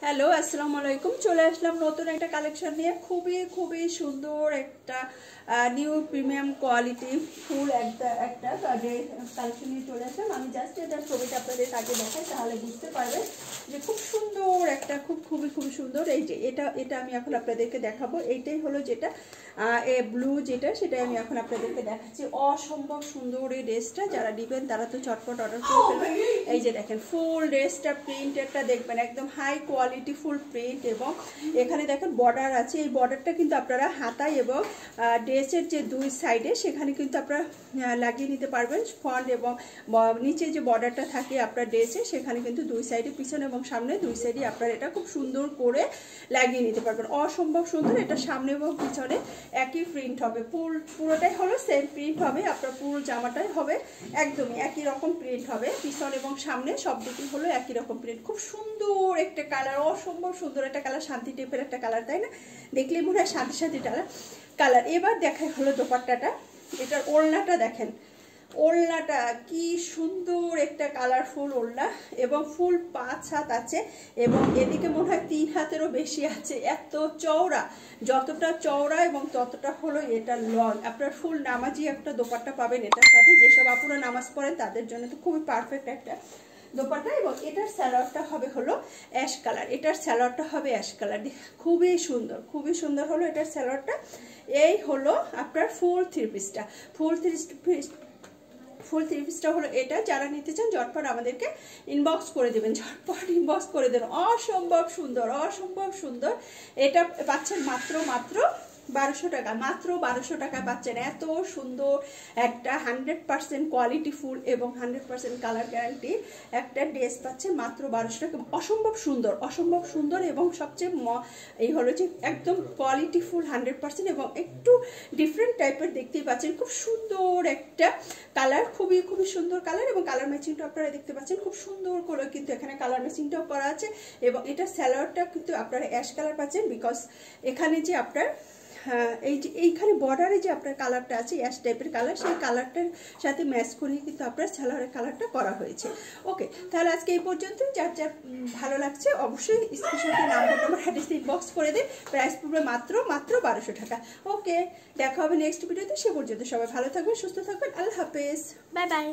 Hello আসসালামু আলাইকুম। চলে আসলাম নতুন একটা কালেকশন নিয়ে। খুবই খুবই সুন্দর একটা নিউ প্রিমিয়াম কোয়ালিটি ফুল একটা কালেকশন নিয়ে চলে আসলাম। আমি জাস্ট এটার ছবিটা আপনাদের আগে দেখাই, তাহলে বুঝতে পারবেন যে খুব সুন্দর একটা খুবই সুন্দর। এই যে এটা আমি এখন আপনাদেরকে দেখাবো। এইটাই হলো যেটা ব্লু যেটা, সেটাই আমি এখন আপনাদেরকে দেখাচ্ছি। অসম্ভব সুন্দর এই ড্রেসটা। যারা নেবেন তারা তো চটপট অর্ডার করে ফেলবেন। এই যে দেখেন ফুল ড্রেসটা প্রিন্টেরটা দেখবেন, একদম হাই কোয়ালিটি ফুল প্রিন্ট, এবং এখানে দেখেন বর্ডার আছে। এই বর্ডারটা কিন্তু আপনারা হাতায় এবং ড্রেসের যে দুই সাইডে সেখানে কিন্তু আপনারা লাগিয়ে নিতে পারবেন। ফ্রন্ট এবং নিচে যে বর্ডারটা থাকে আপনার ড্রেসে, সেখানে কিন্তু দুই সাইডে, পিছনে এবং সামনে দুই সাইডে আপনারা এটা খুব সুন্দর করে লাগিয়ে নিতে পারবেন। অসম্ভব সুন্দর। এটা সামনে এবং পিছনে একই প্রিন্ট হবে, পুরোটাই হলো সেম প্রিন্ট হবে। আপনার পুরো জামাটাই হবে একদমই একই রকম প্রিন্ট হবে, পিছন এবং সামনে সব দিকে হলো একই রকম প্রিন্ট। খুব সুন্দর একটা কালার, অসম্ভব সুন্দর একটা কালার, শান্তি টাইপের একটা কালার, তাই না? দেখলেই মনে হয় শান্তি কালার। এবার দেখাই হলো দোপাট্টাটা। এটার ওড়নাটা দেখেন, ওড়নাটা কি সুন্দর একটা কালারফুল ওড়না, এবং ফুল 5 হাত আছে, এবং এদিকে মনে হয় 3 হাতেরও বেশি আছে। এত চওড়া, যতটা চওড়া এবং ততটা হলো এটা লং। আপনার ফুল নামাজি একটা দোপাট্টা পাবেন এটার সাথে। যেসব আপুরা নামাজ পড়েন তাদের জন্য তো খুবই পারফেক্ট একটা দোপাট্টা। এবং এটার স্যালোয়ারটা হবে হলো অ্যাশ কালার। এটার স্যালোয়ারটা হবে অ্যাশ কালার, খুবই সুন্দর হলো এটার স্যালোয়ারটা। এই হলো আপনার ফুল থ্রি পিসটা। ফুল থ্রি পিসটা হলো এটা। যারা নিতে চান ঝটপট আমাদেরকে ইনবক্স করে দেবেন, অসম্ভব সুন্দর। এটা পাচ্ছেন মাত্র 1200 টাকা। মাত্র 1200 টাকা পাচ্ছেন এত সুন্দর একটা 100% কোয়ালিটি ফুল এবং 100% কালার গ্যারান্টি একটা ড্রেস পাচ্ছেন মাত্র 1200 টাকা। অসম্ভব সুন্দর এবং সবচেয়ে এই হলো যে একদম কোয়ালিটি ফুল 100% এবং একটু ডিফারেন্ট টাইপের দেখতেই পাচ্ছেন। খুব সুন্দর একটা কালার, খুবই সুন্দর কালার, এবং কালার ম্যাচিংটা আপনারা দেখতে পাচ্ছেন খুব সুন্দর করে কিন্তু এখানে কালার ম্যাচিংটাও করা আছে। এবং এটা স্যালোয়ারটা কিন্তু আপনারা অ্যাশ কালার পাচ্ছেন, বিকজ এখানে যে আপনার এই যে এইখানে বর্ডারে যে আপনার কালারটা আছে অ্যাশ টাইপের কালার, সেই কালারটার সাথে ম্যাচ করে কিন্তু আপনার সালোয়ারের কালারটা করা হয়েছে। ওকে, তাহলে আজকে এই পর্যন্ত। যার ভালো লাগছে অবশ্যই স্ক্রিনশটে নাম্বার অ্যাড্রেস ইনবক্স করে দিন। প্রাইস পড়বে মাত্র 1200 টাকা। ওকে, দেখা হবে নেক্সট ভিডিওতে। সে পর্যন্ত সবাই ভালো থাকবেন, সুস্থ থাকবেন। আল্লাহ হাফেজ, বাই বাই।